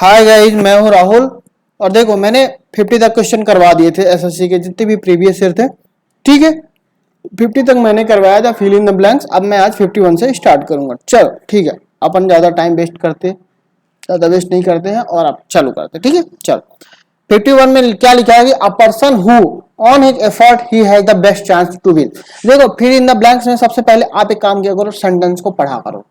Hi guys, मैं हूं राहुल। और देखो, मैंने 50 तक क्वेश्चन करवा दिए थे एसएससी के जितने भी प्रीवियस ईयर थे। ठीक है, 50 तक मैंने करवाया था फिल इन द ब्लैंक्स। अब मैं आज 51 से स्टार्ट करूंगा। चलो ठीक है, अपन ज़्यादा टाइम वेस्ट नहीं करते हैं और अब चालू करते हैं। ठीक है, चलो 51 में क्या लिखा है कि a person who on his effort he has the best chance to win. देखो, फिल इन द ब्लैंक्स में सबसे पहले आप एक काम किया करो, सेंटेंस को पढ़ा करो।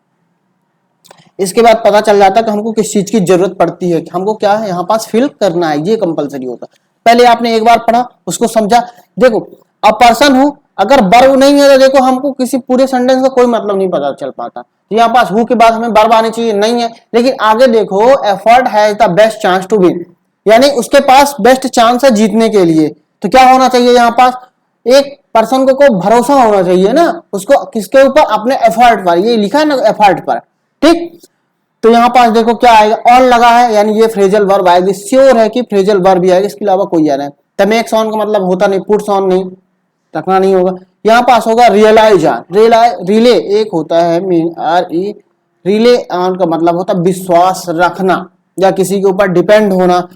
इसके बाद पता चल जाता है कि हमको किस चीज की जरूरत पड़ती है, कि हमको क्या है यहाँ पास फिल करना है। ये कंपलसरी होता है। पहले आपने एक बार पढ़ा, उसको समझा। देखो, अ पर्सन हूं अगर वर्ब नहीं है तो देखो हमको किसी पूरे सेंटेंस का कोई मतलब नहीं पता चल पाता। यहाँ पास हु के बाद हमें वर्ब आनी चाहिए, नहीं है। लेकिन आगे देखो, effort has the best chance to win, यानी उसके पास बेस्ट चांस है जीतने के लिए। तो क्या होना चाहिए यहाँ पास, एक पर्सन को भरोसा होना चाहिए ना उसको, किसके ऊपर, अपने एफर्ट पर। ये लिखा है ना, एफर्ट पर। ठीक, तो यहां पास देखो क्या आएगा, ऑन लगा है यानी ये फ्रेजल वर्ब आएगी। श्योर है कि फ्रेजल वर्ब ही आएगा, इसके अलावा कोई आना है। द मेक्स ऑन का मतलब होता नहीं, पुट्स ऑन नहीं रखना नहीं होगा। यहां पास होगा रियलाइज ऑन। रिले एक होता है रिले ऑन का मतलब होता है विश्वास रखना या किसी के ऊपर डिपेंड होना,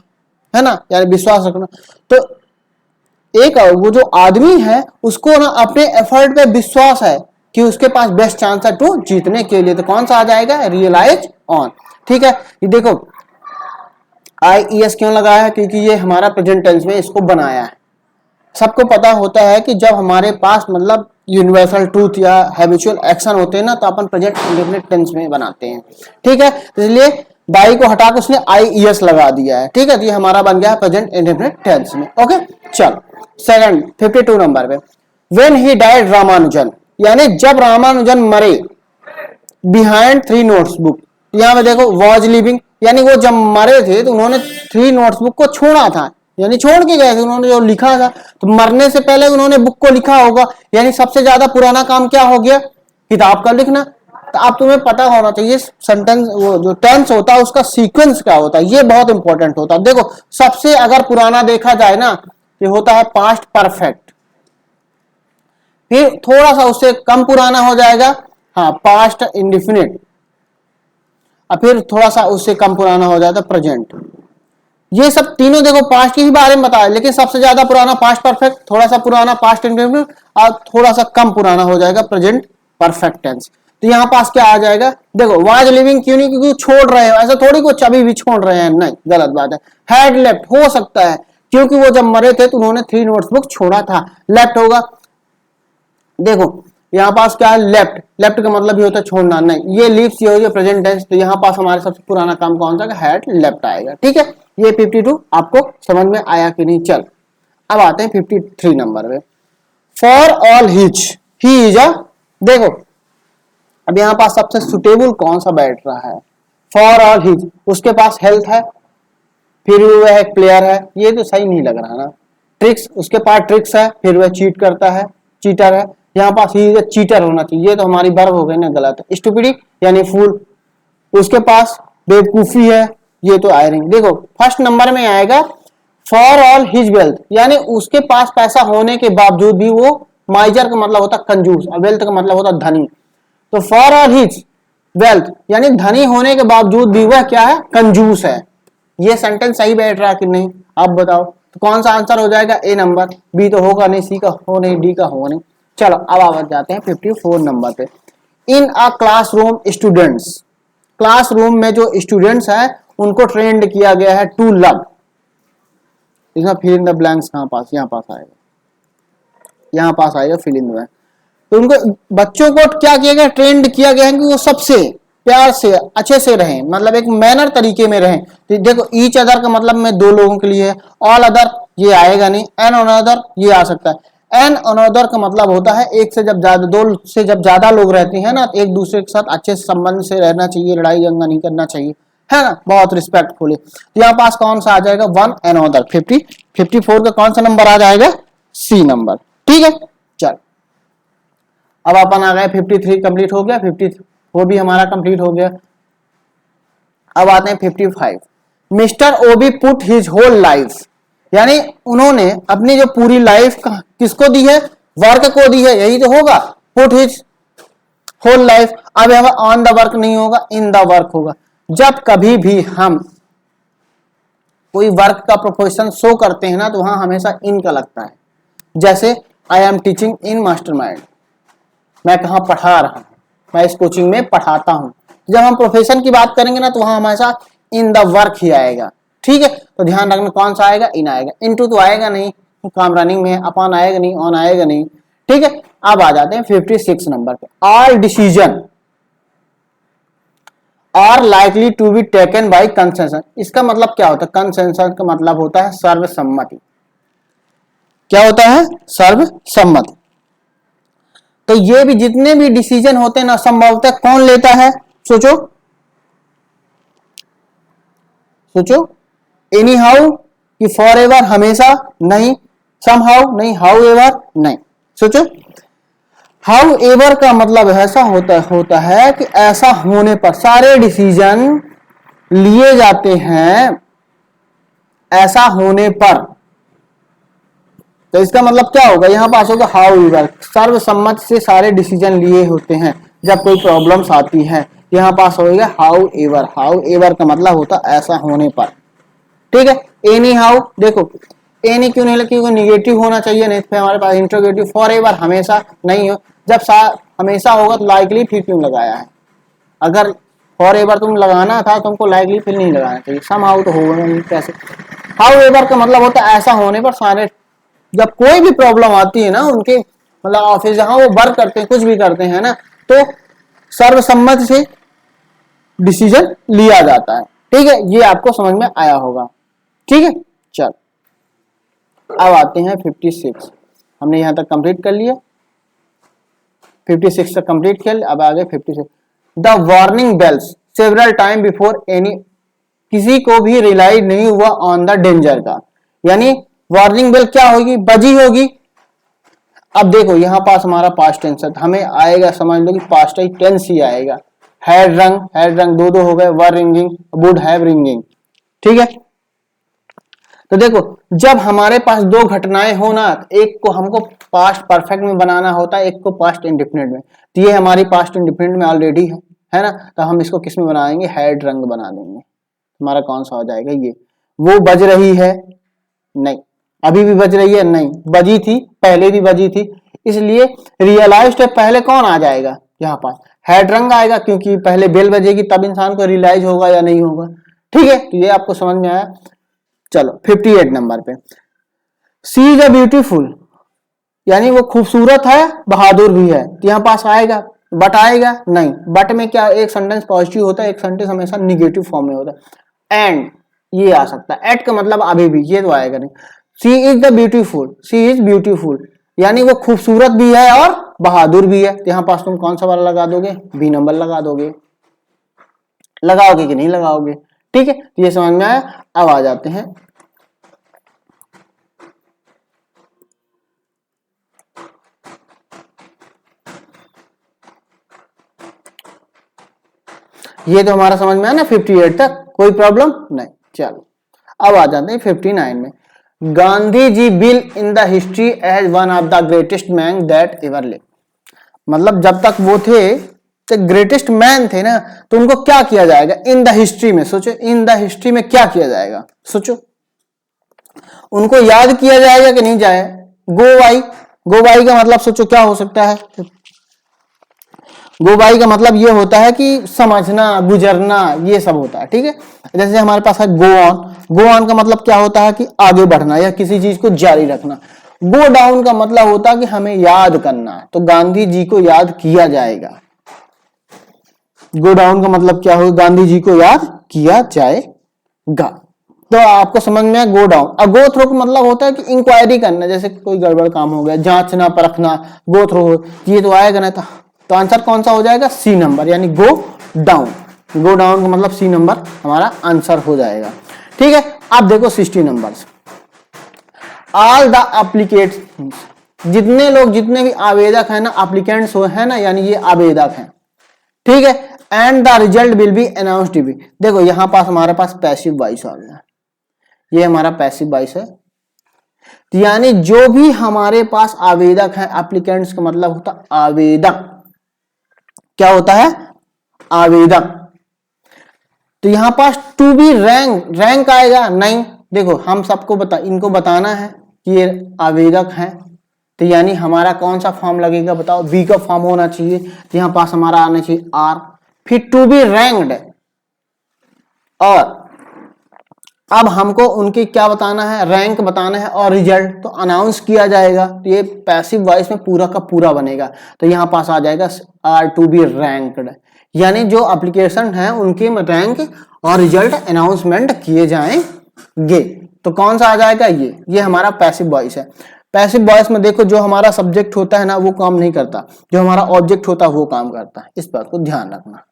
है ना, यानी विश्वास रखना। तो एक वो जो आदमी है उसको ना अपने एफर्ट पे विश्वास है कि उसके पास बेस्ट चांस है टू जीतने के लिए। तो कौन सा आ जाएगा, रियलाइज ऑन। ठीक है, ये देखो IES क्यों लगाया है, क्योंकि ये हमारा प्रेजेंट टेंस में इसको बनाया है। सबको पता होता है कि जब हमारे पास मतलब यूनिवर्सल ट्रूथ या हैबिचुअल एक्शन होते हैं ना, तो अपन प्रेजेंट इंडेफिनिट टेंस में बनाते हैं। ठीक है, इसलिए बाई को हटाकर उसने IES लगा दिया है। ठीक है, तो ये हमारा बन गया है प्रेजेंट इंडेफिनिट टेंस में। ओके, चलो सेकंड 52 नंबर पे, व्हेन ही डाइड रामानुजन, यानी जब रामानुजन मरे, बिहाइंड 3 नोट्सबुक। यहाँ पे देखो वॉज लिविंग, यानी वो जब मरे थे तो उन्होंने 3 नोट्सबुक को छोड़ा था, यानी छोड़ के गए थे। उन्होंने जो लिखा था, तो मरने से पहले उन्होंने बुक को लिखा होगा। यानी सबसे ज्यादा पुराना काम क्या हो गया, किताब का लिखना। तो अब तुम्हें पता होना चाहिए सेंटेंस, वो जो टेंस होता है उसका सीक्वेंस क्या होता है, ये बहुत इंपॉर्टेंट होता है। देखो, सबसे अगर पुराना देखा जाए ना, ये होता है पास्ट परफेक्ट। फिर थोड़ा सा उससे कम पुराना हो जाएगा, हाँ, पास्ट इंडिफिनिट। और फिर थोड़ा सा उससे कम पुराना हो जाता है प्रेजेंट। ये सब तीनों देखो पास्ट के ही बारे में बताया, लेकिन सबसे ज्यादा पुराना पास्ट परफेक्ट, थोड़ा सा पुराना पास्ट इंडिफिनिट, और थोड़ा सा कम पुराना हो जाएगा प्रेजेंट परफेक्ट टेंस। तो यहाँ पास क्या आ जाएगा, देखो वाज लिविंग क्यों नहीं, क्योंकि छोड़ रहे हो, ऐसा थोड़ी कुछ अभी भी छोड़ रहे हैं, नहीं, गलत बात है। हैड लेफ्ट हो सकता है, क्योंकि वो जब मरे थे तो उन्होंने 3 नोट्सबुक छोड़ा था। लेफ्ट होगा, देखो यहाँ पास क्या है, लेफ्ट। लेफ्ट का मतलब ही होता है छोड़ना, नहीं, ये लीव्स, ये हो गया प्रेजेंट टेंस। तो यहाँ पास हमारे सबसे पुराना काम कौन सा, हैड लेफ्ट आएगा। ठीक है, ये 52 आपको समझ में आया कि नहीं। चल अब आते हैं 53 नंबर पे, for all his he is a. देखो अब यहाँ पास सबसे सुटेबल कौन सा बैठ रहा है, फॉर ऑल हिज, उसके पास हेल्थ है, फिर वह एक प्लेयर है, ये तो सही नहीं लग रहा ना। ट्रिक्स, उसके पास ट्रिक्स है, फिर वह चीट करता है, चीटर है। यहाँ पास ही चीटर होना चाहिए, ये तो हमारी वर्ब हो गई ना, गलत है। स्टूपिडी यानी फूल, उसके पास बेवकूफी है, ये तो आयरिंग। देखो फर्स्ट नंबर में आएगा फॉर ऑल हिज वेल्थ, यानी उसके पास पैसा होने के बावजूद भी वो, माइजर का मतलब होता कंजूस और वेल्थ का मतलब होता धनी। तो फॉर ऑल हिज वेल्थ यानी धनी होने के बावजूद भी वह क्या है, कंजूस है। ये सेंटेंस सही बैठ रहा है कि नहीं, आप बताओ। तो कौन सा आंसर हो जाएगा, ए नंबर। बी तो होगा नहीं, सी का हो नहीं, डी का हो नहीं। चलो अब आप जाते हैं 54 नंबर पे, इन अ क्लासरूम स्टूडेंट्स, क्लासरूम में जो स्टूडेंट्स हैं उनको ट्रेंड किया गया है टू लव। इसमें फिल इन द ब्लैंक्स कहां पास, यहाँ पास आएगा, यहाँ पास आएगा फिल इन द ब्लैंक। तो उनको बच्चों को क्या किया गया, ट्रेंड किया गया है कि वो सबसे प्यार से अच्छे से रहें, मतलब एक मैनर तरीके में रहें। तो देखो ईच अदर का मतलब में 2 लोगों के लिए है, ऑल अदर ये आएगा नहीं, एन अनदर ये आ सकता है। एन अनदर का मतलब होता है एक से जब ज्यादा, 2 से जब ज्यादा लोग रहते हैं ना, एक दूसरे के साथ अच्छे संबंध से रहना चाहिए, लड़ाई दंगा नहीं करना चाहिए, है ना, बहुत रिस्पेक्टफुली। तो यहाँ पास कौन सा आ जाएगा, वन अनदर। 54 का कौन सा नंबर आ जाएगा, सी नंबर। ठीक है, चल अब अपन आ गए 53 कंप्लीट हो गया, 54 भी हमारा कंप्लीट हो गया। अब आते हैं 55, मिस्टर ओबी पुट हिज होल लाइफ, यानी उन्होंने अपनी जो पूरी लाइफ किसको दी है, वर्क को दी है, यही तो होगा, पुट हिज होल लाइफ। अब यहाँ ऑन द वर्क नहीं होगा, इन द वर्क होगा। जब कभी भी हम कोई वर्क का प्रोफेशन शो करते हैं ना तो वहां हमेशा इन का लगता है। जैसे I am teaching in mastermind, मैं कहाँ पढ़ा रहा हूँ, मैं इस कोचिंग में पढ़ाता हूँ। जब हम प्रोफेशन की बात करेंगे ना तो वहां हमेशा इन द वर्क ही आएगा। ठीक है, तो ध्यान रखना कौन सा आएगा, इन आएगा। इनटू तो आएगा नहीं, काम रनिंग में है। अपॉन आएगा नहीं, ऑन आएगा नहीं। ठीक है, अब आ जाते हैं 56 नंबर पे। All decision are likely to be taken by consensus. इसका मतलब क्या होता है? कंसेंसस का मतलब होता है सर्वसम्मति। क्या होता है? सर्वसम्मति। तो ये भी जितने भी डिसीजन होते हैं ना संभवतः कौन लेता है? सोचो सोचो। एनी हाउ कि फॉर एवर हमेशा नहीं, सम हाउ नहीं, हाउ एवर नहीं। सोचो, हाउ एवर का मतलब ऐसा होता है कि ऐसा होने पर सारे डिसीजन लिए जाते हैं, ऐसा होने पर। तो इसका मतलब क्या होगा? यहां पास होगा हाउ एवर, सर्वसम्मत से सारे डिसीजन लिए होते हैं जब कोई प्रॉब्लम्स आती है। यहां पास होगा हाउ एवर। हाउ एवर का मतलब होता है ऐसा होने पर। ठीक है, एनी हाउ, देखो एनी क्यों नहीं, क्योंकि निगेटिव होना चाहिए, नहीं तो हमारे पास इंट्रोगेटिव। फॉर एवर हमेशा नहीं हो, जब हमेशा होगा तो लाइकली फिर क्यों लगाया है? अगर फॉर एवर तुम लगाना था तुमको लाइकली फिर नहीं लगाना चाहिए। सम हाउ तो होगा नहीं, कैसे? हाउ एवर का मतलब होता है ऐसा होने पर सारे, जब कोई भी प्रॉब्लम आती है ना उनके मतलब ऑफिस जहां वो वर्क करते हैं, कुछ भी करते हैं ना, तो सर्वसम्मति से डिसीजन लिया जाता है। ठीक है, ये आपको समझ में आया होगा। ठीक है, चल अब आते हैं 56। हमने यहां तक कंप्लीट कर लिया, 56 तक कंप्लीट किया। अब आगे 56। The warning bells several time before any, किसी को भी रियलाइज नहीं हुआ ऑन द डेंजर का। यानी वार्निंग बेल क्या होगी? बजी होगी। अब देखो यहां पास हमारा पास्ट टेंस है, हमें आएगा, समझ लो कि पास्ट टेंस ही आएगा। हैड रंग दो हो गए, वर रिंगिंग, वुड हैव रिंगिंग। ठीक है, तो देखो जब हमारे पास दो घटनाएं हो ना, एक को हमको पास्ट परफेक्ट में बनाना होता है, एक को पास्ट इंडिफिनिट में। तो ये हमारी पास्ट इंडिफिनिट में ऑलरेडी है ना, तो हम इसको किस में बनाएंगे? हैड रंग बना देंगे। हमारा कौन सा हो जाएगा? ये। वो बज रही है, नहीं। अभी भी बज रही है, नहीं। बजी थी, पहले भी बजी थी। इसलिए रियलाइज पहले कौन आ जाएगा? यहाँ पास हैड रंग आएगा, क्योंकि पहले बेल बजेगी तब इंसान को रियलाइज होगा या नहीं होगा। ठीक है, तो ये आपको समझ में आया। चलो 58 नंबर पे। सी इज अ ब्यूटीफुल, यानी वो खूबसूरत है, बहादुर भी है। तो यहाँ पास आएगा, बट आएगा नहीं। बट में क्या, एक सेंटेंस पॉजिटिव होता है, एक सेंटेंस हमेशा निगेटिव फॉर्म में होता है। एंड ये आ सकता है, एट का मतलब अभी भी, ये तो आएगा नहीं। Sea is the beautiful, sea is beautiful, यानी वो खूबसूरत भी है और बहादुर भी है। तो यहाँ पास तुम कौन सा वाला लगा दोगे? बी नंबर लगा दोगे। लगाओगे कि नहीं लगाओगे? ठीक है, ये समझ में आया। अब आ जाते हैं ये तो हमारा समझ में आया ना 58 तक, कोई प्रॉब्लम नहीं। चलो अब आ जाते हैं 59 में। Gandhi ji will in the history as one of the greatest man that ever live. मतलब जब तक वो थे तो ग्रेटेस्ट मैन थे ना, तो उनको क्या किया जाएगा इन द हिस्ट्री में? सोचो, इन द हिस्ट्री में क्या किया जाएगा? सोचो, उनको याद किया जाएगा कि नहीं जाए? गोवाई, गोवाई का मतलब सोचो क्या हो सकता है? गोबाई का मतलब ये होता है कि समझना, गुजरना, ये सब होता है। ठीक है, जैसे हमारे पास है गो ऑन। गो ऑन का मतलब क्या होता है? कि आगे बढ़ना या किसी चीज को जारी रखना। गो डाउन का मतलब होता है कि हमें याद करना, तो गांधी जी को याद किया जाएगा। गो डाउन का मतलब क्या होगा? गांधी जी को याद किया जाएगा। तो आपको समझ में आया गो डाउन। और गो थ्रू का मतलब होता है कि इंक्वायरी करना, जैसे कोई गड़बड़ काम हो गया, जांचना परखना, गो थ्रू। ये तो आएगा ना, तो आंसर कौन सा हो जाएगा? सी नंबर, यानी गो डाउन। गो डाउन का मतलब सी नंबर हमारा आंसर हो जाएगा। ठीक है, अब देखो 60 नंबर। ऑल द एप्लीकेट्स, जितने लोग, जितने भी आवेदक है ना, एप्लीकेंट्स है ना, यानी ये आवेदक हैं। ठीक है, and the result will be announced be. देखो यहां पास हमारे पास पैसिव वॉइस आ गया, ये हमारा पैसिव वॉइस है। यानी जो भी हमारे पास आवेदक है, एप्लीकेंट्स का मतलब होता आवेदक। क्या होता है? आवेदक। तो यहां पास टू बी रैंक, रैंक आएगा नहीं, देखो हम सबको इनको बताना है कि ये आवेदक हैं, तो यानी हमारा कौन सा फॉर्म लगेगा बताओ, बी का फॉर्म होना चाहिए। तो यहाँ पास हमारा आना चाहिए आर, फिर टू बी रैंक्ड, और अब हमको उनकी क्या बताना है, रैंक बताना है, और रिजल्ट तो अनाउंस किया जाएगा। तो ये पैसिव वॉइस में पूरा का पूरा बनेगा। तो यहाँ पास आ जाएगा आर टू बी रैंक्ड, यानी जो एप्लीकेशन है उनके रैंक और रिजल्ट अनाउंसमेंट किए जाएंगे। तो कौन सा आ जाएगा, ये हमारा पैसिव वॉइस है। पैसिव वॉइस में देखो जो हमारा सब्जेक्ट होता है ना वो काम नहीं करता, जो हमारा ऑब्जेक्ट होता है वो काम करता है, इस बात को ध्यान रखना।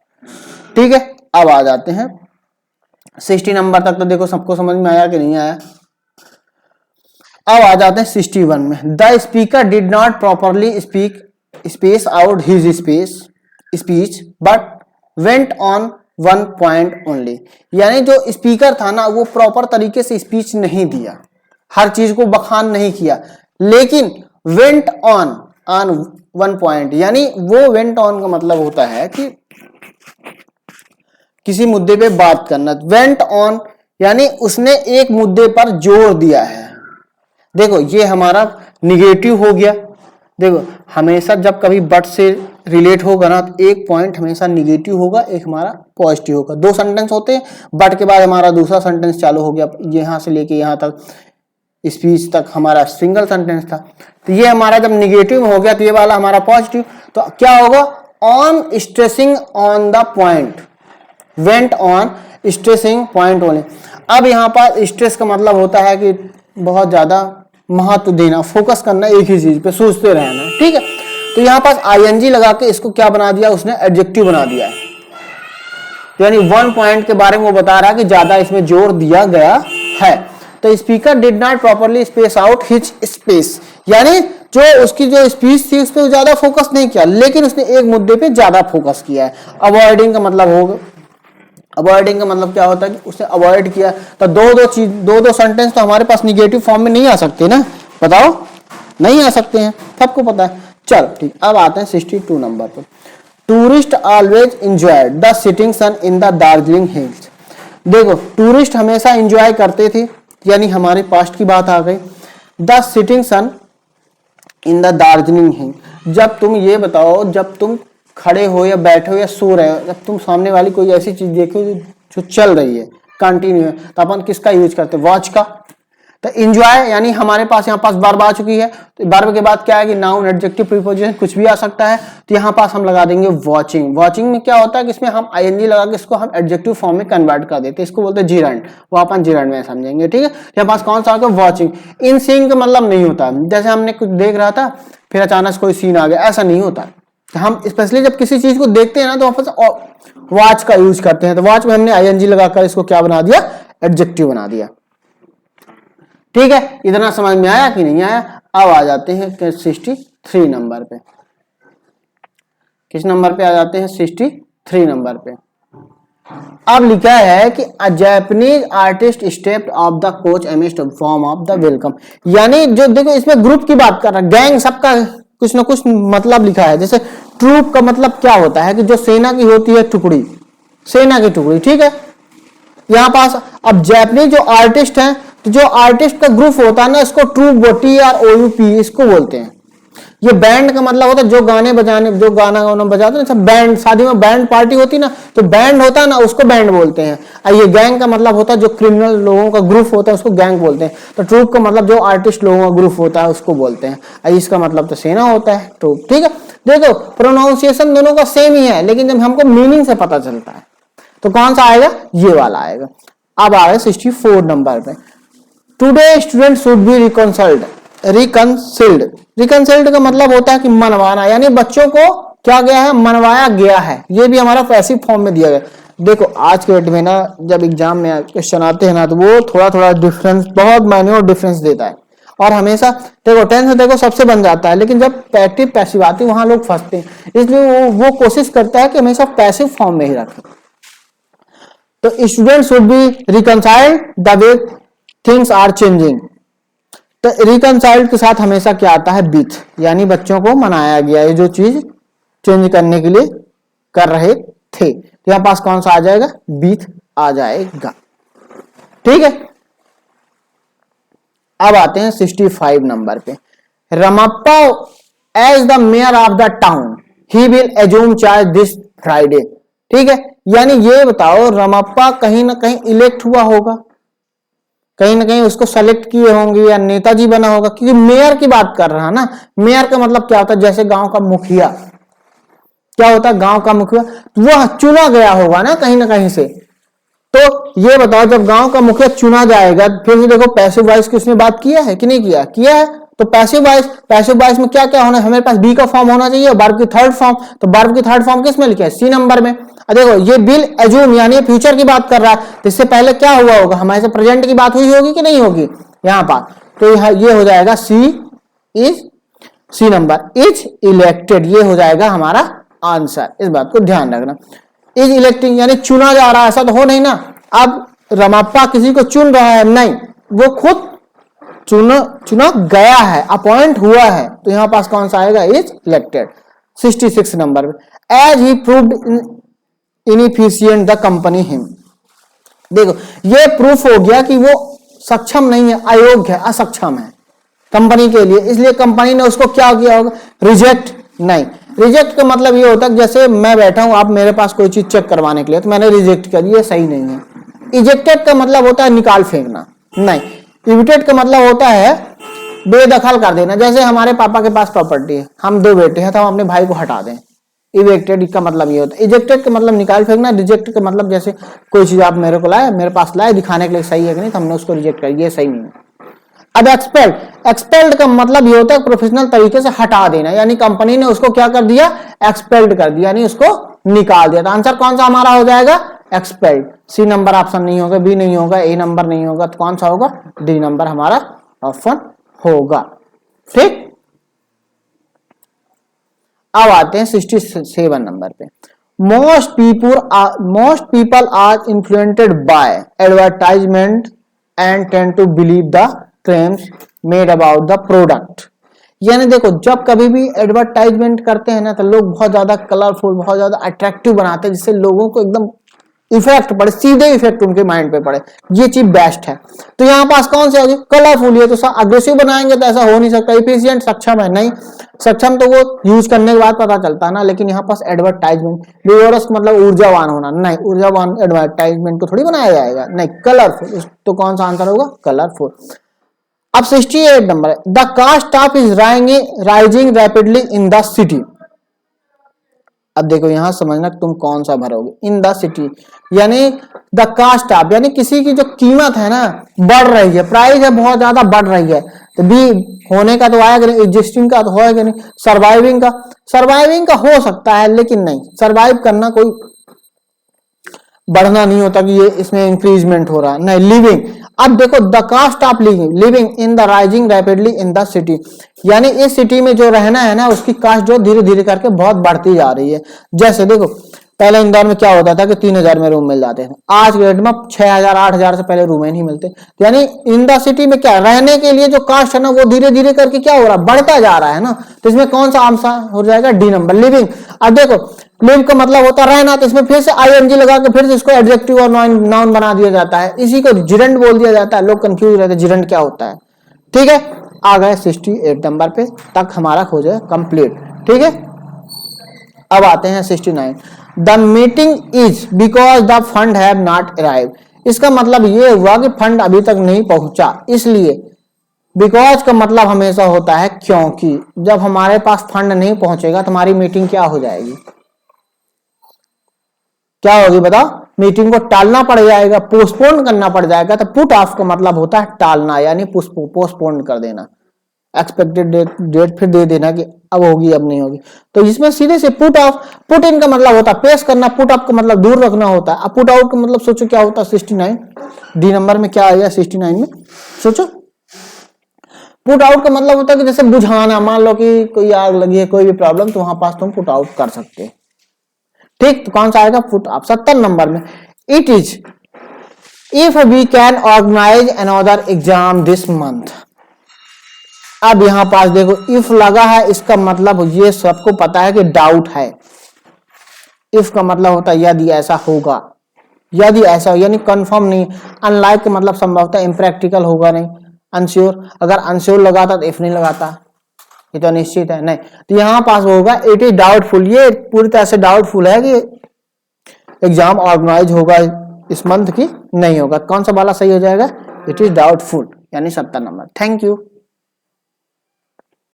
ठीक है, अब आ जाते हैं 60 नंबर तक। तो देखो सबको समझ में आया कि नहीं आया। अब आ जाते हैं 61 में। The speaker did not properly space out his speech but went on one point only, यानी जो स्पीकर था ना वो प्रॉपर तरीके से स्पीच नहीं दिया, हर चीज को बखान नहीं किया, लेकिन वेंट ऑन वन पॉइंट, यानी वो वेंट ऑन का मतलब होता है कि किसी मुद्दे पे बात करना। वेंट ऑन यानी उसने एक मुद्दे पर जोर दिया है। देखो ये हमारा निगेटिव हो गया। देखो हमेशा जब कभी बट से रिलेट होगा ना तो एक पॉइंट हमेशा निगेटिव होगा, एक हमारा पॉजिटिव होगा। दो सेंटेंस होते हैं, बट के बाद हमारा दूसरा सेंटेंस चालू हो गया, यहां से लेके यहां तक स्पीच तक हमारा सिंगल सेंटेंस था। तो ये हमारा जब निगेटिव हो गया तो ये वाला हमारा पॉजिटिव। तो क्या होगा, on stressing on the point, went on stressing point only. अब यहाँ पर स्ट्रेस का मतलब होता है कि बहुत ज्यादा महत्व देना, फोकस करना एक ही चीज पे, सोचते रहना। ठीक है, तो यहाँ पास आईएनजी लगा के इसको क्या बना दिया उसने, एडजेक्टिव बना दिया है। यानी वन पॉइंट के बारे में वो बता रहा है कि ज्यादा इसमें जोर दिया गया है। तो speaker did not properly space out his space, यानी जो उसकी जो स्पीच थी उस पर ज्यादा फोकस नहीं किया, लेकिन उसने एक मुद्दे पे ज्यादा फोकस किया है। अवॉइडिंग का मतलब होगा, अवॉइडिंग का मतलब क्या होता है कि उसने अवॉइड किया। तो दो सेंटेंस तो हमारे पास निगेटिव फॉर्म में नहीं आ सकते ना, बताओ नहीं आ सकते हैं, सबको पता है। चल ठीक, अब आते हैं 62 नंबर पर। Tourist always enjoyed the setting sun in the Darjeeling hills. देखो टूरिस्ट हमेशा एंजॉय करते थे, यानी हमारे पास्ट की बात आ गई। The setting sun in the Darjeeling hill, जब तुम ये बताओ, जब तुम खड़े हो या बैठे हो या सो रहे हो, जब तुम सामने वाली कोई ऐसी चीज देखो जो चल रही है कंटिन्यू है, तो अपन किसका यूज करते हैं, वॉच का। तो एंजॉय यानी हमारे पास यहाँ पास वर्ब आ चुकी है, तो वर्ब के बाद क्या है कि नाउन, एडजेक्टिव, प्रीपोजिशन कुछ भी आ सकता है। तो यहाँ पास हम लगा देंगे वॉचिंग। वॉचिंग में क्या होता है कि इसमें हम आईएनजी लगा के इसको हम एडजेक्टिव फॉर्म में कन्वर्ट कर देते हैं, इसको बोलते हैं जिरंड, वो अपन जिरंड में समझेंगे। ठीक है, यहाँ पास कौन सा आ गया, वॉचिंग। इन सीइंग का मतलब नहीं होता जैसे हमने कुछ देख रहा था फिर अचानक कोई सीन आ गया, ऐसा नहीं होता। हम स्पेशली जब किसी चीज को देखते हैं ना तो वापस वॉच का यूज करते हैं। तो वॉच में हमने आईएनजी लगाकर इसको क्या बना दिया, एडजेक्टिव बना दिया। ठीक है, इतना समझ में आया कि नहीं आया। अब आ जाते हैं 63 नंबर पे। किस नंबर पे आ जाते हैं, 63 नंबर पे। अब लिखा है कि a Japanese artist stepped off the coach amidst form of the welcome, यानी जो देखो इसमें ग्रुप की बात कर रहा है, गैंग, सबका कुछ ना कुछ मतलब लिखा है। जैसे ट्रूप का मतलब क्या होता है कि जो सेना की होती है टुकड़ी, सेना की टुकड़ी। ठीक है, यहाँ पास अब जापानीज जो आर्टिस्ट हैं, तो जो आर्टिस्ट का ग्रुप होता है ना इसको ट्रूप, TROUP इसको बोलते हैं। ये बैंड का मतलब होता है जो गाने बजाने, जो गाना बजाते हैं सब बैंड, शादी में बैंड पार्टी होती है ना तो बैंड होता है ना उसको बैंड बोलते हैं। और ये गैंग का मतलब होता है जो क्रिमिनल लोगों का ग्रुप होता है उसको गैंग बोलते हैं। तो ट्रूप का मतलब जो आर्टिस्ट लोगों का ग्रुप होता है उसको बोलते हैं, और इसका मतलब तो सेना होता है, ट्रूप। ठीक है, देखो प्रोनाउंसिएशन दोनों का सेम ही है, लेकिन जब हमको मीनिंग से पता चलता है तो कौन सा आएगा, ये वाला आएगा। अब आ गए 64 नंबर पे। Today student should be reconciled. Reconciled का मतलब होता है कि मनवाना, यानी बच्चों को क्या गया है, मनवाया गया है। ये भी हमारा पैसिव फॉर्म में दिया गया। देखो आज के डेट में ना जब एग्जाम में क्वेश्चन आते हैं ना तो वो थोड़ा थोड़ा डिफरेंस, बहुत माइन्यूट डिफरेंस देता है। और हमेशा देखो टेंस में देखो सबसे बन जाता है, लेकिन जब पैसिव पैसिव आती है वहां लोग फंसते हैं, इसलिए वो कोशिश करता है कि हमेशा पैसिव फॉर्म में ही रखें। तो student should be reconciled the way things are changing. तो रिकंसाइल्ड के साथ हमेशा क्या आता है, विथ, यानी बच्चों को मनाया गया है, जो चीज चेंज करने के लिए कर रहे थे। तो यहां पास कौन सा आ जाएगा, विथ आ जाएगा। ठीक है, अब आते हैं 65 नंबर पे। Ramappa as the mayor of the town he will assume charge this Friday. ठीक है, यानी ये बताओ रमप्पा कहीं ना कहीं इलेक्ट हुआ होगा, कहीं ना कहीं उसको सेलेक्ट किए होंगे या नेताजी बना होगा, क्योंकि मेयर की बात कर रहा है ना। मेयर का मतलब क्या होता है, जैसे गांव का मुखिया, क्या होता है गांव का मुखिया, वह चुना गया होगा ना कहीं से। तो ये बताओ जब गांव का मुखिया चुना जाएगा, फिर से देखो पैसिव वॉइस की उसने बात किया है कि नहीं किया, किया है। तो पैसिव वॉइस में क्या क्या होना है, हमारे पास बी का फॉर्म होना चाहिए, वर्ब की थर्ड फॉर्म। तो वर्ब की थर्ड फॉर्म किस में लिखा है, सी नंबर में। देखो ये विल एज्यूम यानी फ्यूचर की बात कर रहा है, तो इससे पहले क्या हुआ होगा, हमारे से प्रेजेंट की बात हुई होगी कि नहीं होगी यहां पर। तो ये हो जाएगा सी नंबर इज इलेक्टेड, ये हो जाएगा हमारा आंसर। इस बात को ध्यान रखना, इज इलेक्टिंग यानी चुना जा रहा है, ऐसा तो हो नहीं ना। अब रमप्पा किसी को चुन रहा है, नहीं, वो खुद चुना गया है, अपॉइंट हुआ है। तो यहां पास कौन सा आएगा, इज इलेक्टेड। 66 नंबर पे, as he proved inefficient the company him. देखो ये प्रूफ हो गया कि वो सक्षम नहीं है, अयोग्य है, असक्षम है कंपनी के लिए, इसलिए कंपनी ने उसको क्या किया होगा, रिजेक्ट। नहीं, रिजेक्ट का मतलब ये होता है जैसे मैं बैठा हूं, आप मेरे पास कोई चीज चेक करवाने के लिए, तो मैंने रिजेक्ट कर, ये सही नहीं है। इजेक्टेड का मतलब होता है निकाल फेंकना, नहीं। इविटेड का मतलब होता है बेदखल कर देना, जैसे हमारे पापा के पास प्रॉपर्टी है, हम दो बेटे हैं, तो हम अपने भाई को हटा दें। इवेक्टेड का मतलब ये होता है। इजेक्टेड का मतलब निकाल फेंकना, रिजेक्ट का मतलब जैसे कोई चीज आप मेरे पास लाए दिखाने के लिए सही है कि नहीं, तो हमने उसको रिजेक्ट कर, ये सही नहीं है। अब एक्सपेल्ड का मतलब ये होता है प्रोफेशनल तरीके से हटा देना, यानी कंपनी ने उसको क्या कर दिया, एक्सपेल्ड कर दिया, यानी उसको निकाल दिया। तो आंसर कौन सा हमारा हो जाएगा, एक्सपेल्ड। सी नंबर ऑप्शन नहीं होगा, बी नहीं होगा, ए नंबर नहीं होगा, तो कौन सा होगा, डी नंबर हमारा ऑप्शन होगा। ठीक, अब आते हैं 67 नंबर पे। Most people are influenced by advertisement and tend to believe the claims made about the product. यानी देखो जब कभी भी एडवर्टाइजमेंट करते हैं ना, तो लोग बहुत ज्यादा कलरफुल, बहुत ज्यादा अट्रैक्टिव बनाते हैं, जिससे लोगों को एकदम इफेक्ट पड़े, सीधे इफेक्ट उनके माइंड पे पड़े, ये चीज बेस्ट है। तो यहाँ पास कौन से होगी, कलरफुल। है तो अग्रेसिव बनाएंगे तो ऐसा हो नहीं सकता। इफिशिएंट सक्षम है, नहीं, सक्षम तो वो यूज करने के बाद पता चलता है ना, लेकिन यहाँ पास एडवर्टाइजमेंट, विगोरस मतलब ऊर्जावान होना, नहीं, ऊर्जावान एडवर्टाइजमेंट को थोड़ी बनाया जाएगा, नहीं, कलरफुल। तो कौन सा आंसर होगा, कलरफुल। अब 68 नंबर है, the cost of is rising rapidly in the city. अब देखो यहां समझना तुम कौन सा भरोगे, इन द सिटी यानी द कास्ट ऑफ यानी किसी की जो कीमत है ना बढ़ रही है, प्राइस है बहुत ज्यादा बढ़ रही है। तो बी होने का तो आएगा नहीं, एग्जिस्टिंग का तो होएगा नहीं। सर्वाइविंग का हो सकता है, लेकिन नहीं, सर्वाइव करना कोई बढ़ना नहीं होता कि ये इसमें इंक्रीजमेंट हो रहा है, नहीं, लिविंग। अब देखो the cost of living in the rising rapidly in the city, यानी इस सिटी में जो रहना है ना उसकी कास्ट जो धीरे धीरे करके बहुत बढ़ती जा रही है। जैसे देखो पहले इंदौर में क्या होता था कि 3000 में रूम मिल जाते थे, आज के डेट में 6000 8000 से पहले रूम ही नहीं मिलते। यानी इन द सिटी में क्या रहने के लिए जो कास्ट है ना वो धीरे धीरे करके क्या हो रहा है, बढ़ता जा रहा है ना। तो इसमें कौन सा आंसर हो जाएगा, डी नंबर, लिविंग। अब देखो लिव का मतलब होता है रहना, तो इसमें फिर से आईएनजी लगा के फिर से इसको एडजेक्टिव और नाउन बना दिया जाता है, इसी को जिरेंट बोल दिया जाता है। लोग कंफ्यूज रहते हैं जिरेंट क्या होता है। ठीक है, आ गए 68 नंबर पे तक हमारा हो जाए कंप्लीट। ठीक है, अब आते हैं 69। The meeting is because the fund have not arrive. इसका मतलब ये हुआ कि फंड अभी तक नहीं पहुंचा, इसलिए। बिकॉज का मतलब हमेशा होता है क्योंकि, जब हमारे पास फंड नहीं पहुंचेगा तो हमारी मीटिंग क्या हो जाएगी, क्या होगी बताओ, मीटिंग को टालना पड़ जाएगा, पोस्टपोन करना पड़ जाएगा। तो पुट ऑफ का मतलब होता है टालना, यानी पोस्टपोन कर देना, एक्सपेक्टेड डेट फिर दे देना कि अब होगी अब नहीं होगी। तो इसमें सीधे से पुट ऑफ, पुट इन का मतलब होता है पेश करना, पुट ऑफ का मतलब दूर रखना होता है। अब पुट आउट का मतलब सोचो क्या होता है, 69 डी नंबर में क्या आएगा 69 में, सोचो। पुट आउट का मतलब होता है कि जैसे बुझाना, मान लो कि कोई आग लगी है, कोई भी प्रॉब्लम, तो वहां पास तुम पुट आउट कर सकते हैं। ठीक, तो कौन सा आएगा, पुट ऑफ। 70 नंबर में, it is if we can organise another exam this month. अब यहां पास देखो इफ लगा है, इसका मतलब ये सबको पता है कि डाउट है। इफ का मतलब होता है यदि ऐसा होगा, यदि ऐसा हो, यानी कंफर्म नहीं। अनलाइक का मतलब संभवतः इम्प्रैक्टिकल होगा नहीं। अनश्योर, अगर अनश्योर लगाता तो इफ नहीं लगाता, ये तो निश्चित है नहीं, तो यहाँ पास होगा इट इज डाउटफुल, ये पूरी तरह से डाउटफुल है कि एग्जाम ऑर्गेनाइज होगा इस मंथ की नहीं होगा। कौन सा वाला सही हो जाएगा? इट इज डाउटफुल, यानी 70 नंबर। Thank you.